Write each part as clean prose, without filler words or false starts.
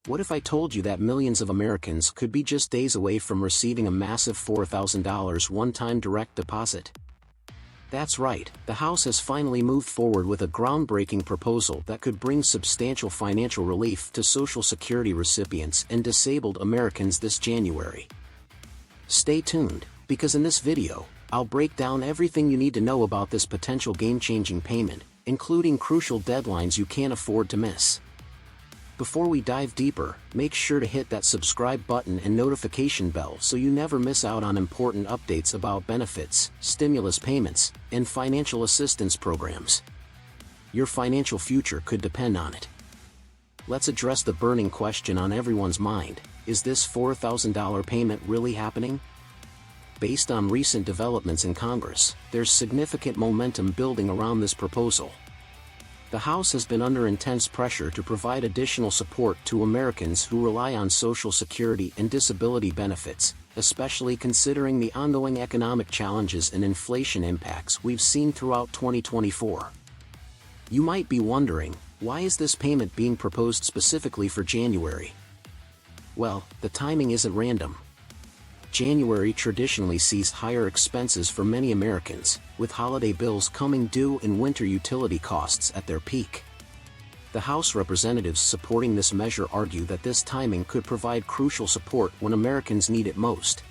What if I told you that millions of Americans could be just days away from receiving a massive $4,000 one-time direct deposit? That's right, the House has finally moved forward with a groundbreaking proposal that could bring substantial financial relief to Social Security recipients and disabled Americans this January. Stay tuned, because in this video, I'll break down everything you need to know about this potential game-changing payment, including crucial deadlines you can't afford to miss. Before we dive deeper, make sure to hit that subscribe button and notification bell so you never miss out on important updates about benefits, stimulus payments, and financial assistance programs. Your financial future could depend on it. Let's address the burning question on everyone's mind: is this $4,000 payment really happening? Based on recent developments in Congress, there's significant momentum building around this proposal. The House has been under intense pressure to provide additional support to Americans who rely on Social Security and disability benefits, especially considering the ongoing economic challenges and inflation impacts we've seen throughout 2024. You might be wondering, why is this payment being proposed specifically for January? Well, the timing isn't random. January traditionally sees higher expenses for many Americans, with holiday bills coming due and winter utility costs at their peak. The House representatives supporting this measure argue that this timing could provide crucial support when Americans need it most.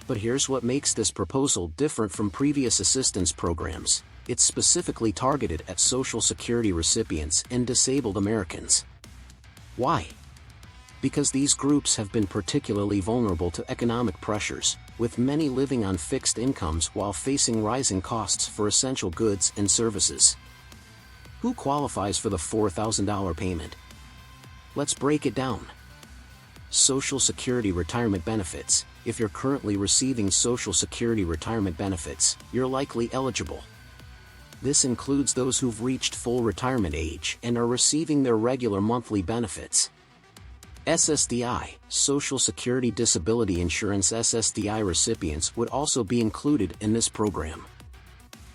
But here's what makes this proposal different from previous assistance programs: it's specifically targeted at Social Security recipients and disabled Americans. Why? Because these groups have been particularly vulnerable to economic pressures, with many living on fixed incomes while facing rising costs for essential goods and services. Who qualifies for the $4,000 payment? Let's break it down. Social Security retirement benefits. If you're currently receiving Social Security retirement benefits, you're likely eligible. This includes those who've reached full retirement age and are receiving their regular monthly benefits. SSDI, Social Security Disability Insurance SSDI recipients would also be included in this program.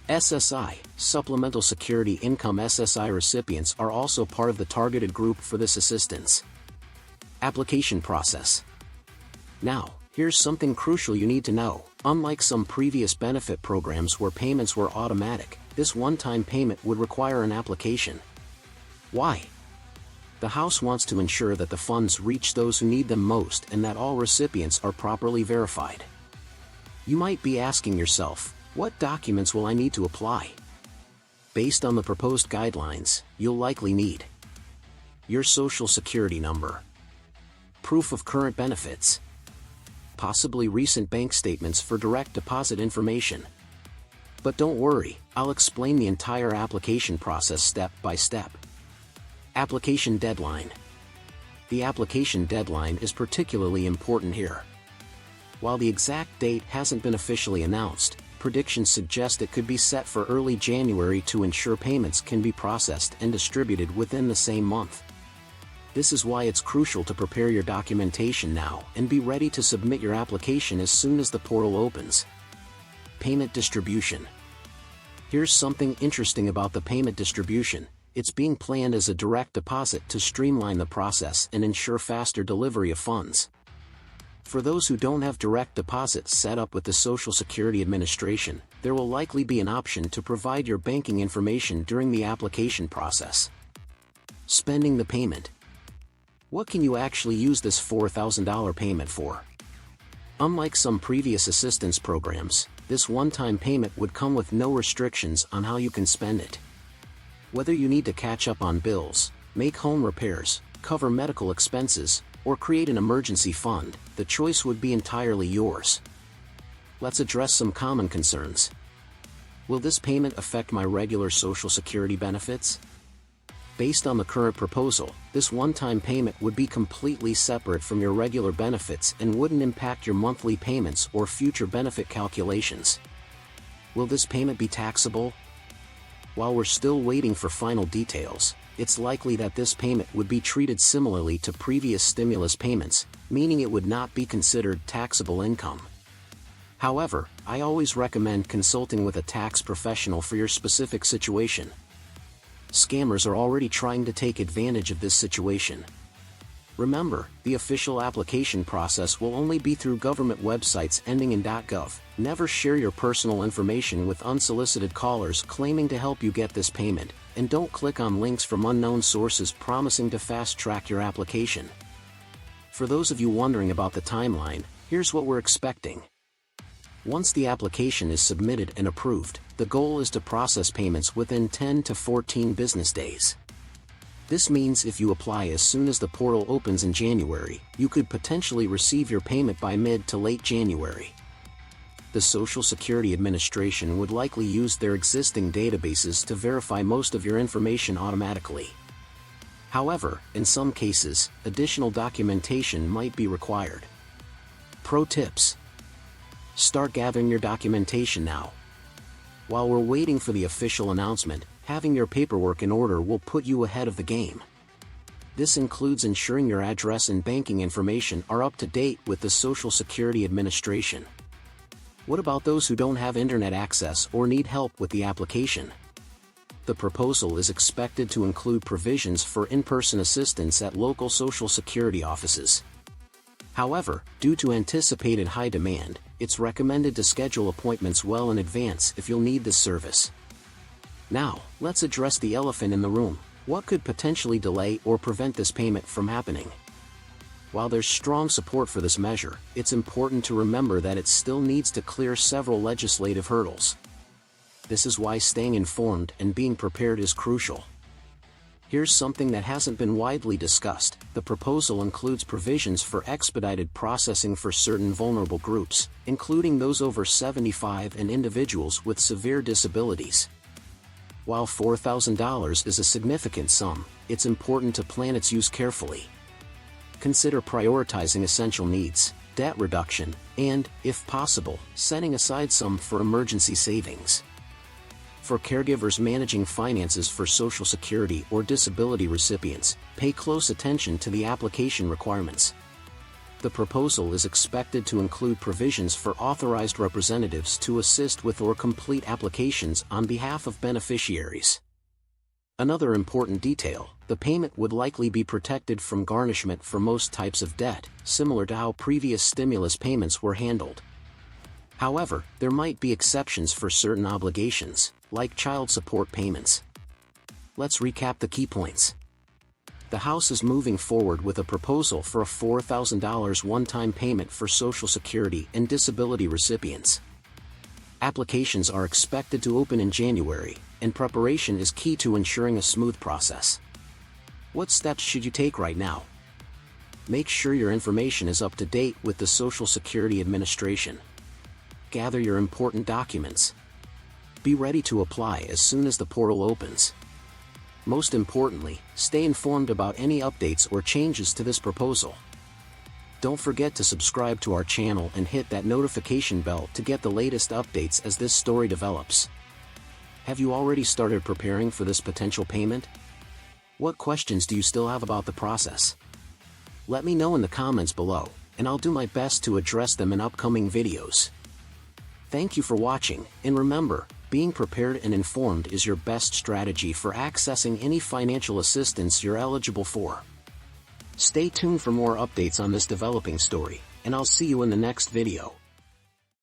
SSI, Supplemental Security Income SSI recipients are also part of the targeted group for this assistance. Application process. Now, here's something crucial you need to know. Unlike some previous benefit programs where payments were automatic, this one-time payment would require an application. Why? The House wants to ensure that the funds reach those who need them most and that all recipients are properly verified. You might be asking yourself, what documents will I need to apply? Based on the proposed guidelines, you'll likely need your Social Security number, proof of current benefits, possibly recent bank statements for direct deposit information. But don't worry, I'll explain the entire application process step by step. Application deadline. The application deadline is particularly important here. While the exact date hasn't been officially announced, predictions suggest it could be set for early January to ensure payments can be processed and distributed within the same month. This is why it's crucial to prepare your documentation now and be ready to submit your application as soon as the portal opens. Payment distribution. Here's something interesting about the payment distribution. It's being planned as a direct deposit to streamline the process and ensure faster delivery of funds. For those who don't have direct deposits set up with the Social Security Administration, there will likely be an option to provide your banking information during the application process. Spending the payment. What can you actually use this $4,000 payment for? Unlike some previous assistance programs, this one-time payment would come with no restrictions on how you can spend it. Whether you need to catch up on bills, make home repairs, cover medical expenses, or create an emergency fund, the choice would be entirely yours. Let's address some common concerns. Will this payment affect my regular Social Security benefits? Based on the current proposal, this one-time payment would be completely separate from your regular benefits and wouldn't impact your monthly payments or future benefit calculations. Will this payment be taxable? While we're still waiting for final details, it's likely that this payment would be treated similarly to previous stimulus payments, meaning it would not be considered taxable income. However, I always recommend consulting with a tax professional for your specific situation. Scammers are already trying to take advantage of this situation. Remember, the official application process will only be through government websites ending in .gov. Never share your personal information with unsolicited callers claiming to help you get this payment, and don't click on links from unknown sources promising to fast-track your application. For those of you wondering about the timeline, here's what we're expecting. Once the application is submitted and approved, the goal is to process payments within 10 to 14 business days. This means if you apply as soon as the portal opens in January, you could potentially receive your payment by mid to late January. The Social Security Administration would likely use their existing databases to verify most of your information automatically. However, in some cases, additional documentation might be required. Pro tips: start gathering your documentation now. While we're waiting for the official announcement, having your paperwork in order will put you ahead of the game. This includes ensuring your address and banking information are up to date with the Social Security Administration. What about those who don't have internet access or need help with the application? The proposal is expected to include provisions for in-person assistance at local Social Security offices. However, due to anticipated high demand, it's recommended to schedule appointments well in advance if you'll need this service. Now, let's address the elephant in the room. What could potentially delay or prevent this payment from happening? While there's strong support for this measure, it's important to remember that it still needs to clear several legislative hurdles. This is why staying informed and being prepared is crucial. Here's something that hasn't been widely discussed. The proposal includes provisions for expedited processing for certain vulnerable groups, including those over 75 and individuals with severe disabilities. While $4,000 is a significant sum, it's important to plan its use carefully. Consider prioritizing essential needs, debt reduction, and, if possible, setting aside some for emergency savings. For caregivers managing finances for Social Security or disability recipients, pay close attention to the application requirements. The proposal is expected to include provisions for authorized representatives to assist with or complete applications on behalf of beneficiaries. Another important detail: the payment would likely be protected from garnishment for most types of debt, similar to how previous stimulus payments were handled. However, there might be exceptions for certain obligations, like child support payments. Let's recap the key points. The House is moving forward with a proposal for a $4,000 one-time payment for Social Security and disability recipients. Applications are expected to open in January, and preparation is key to ensuring a smooth process. What steps should you take right now? Make sure your information is up to date with the Social Security Administration. Gather your important documents. Be ready to apply as soon as the portal opens. Most importantly, stay informed about any updates or changes to this proposal. Don't forget to subscribe to our channel and hit that notification bell to get the latest updates as this story develops. Have you already started preparing for this potential payment? What questions do you still have about the process? Let me know in the comments below, and I'll do my best to address them in upcoming videos. Thank you for watching, and remember, being prepared and informed is your best strategy for accessing any financial assistance you're eligible for. Stay tuned for more updates on this developing story, and I'll see you in the next video.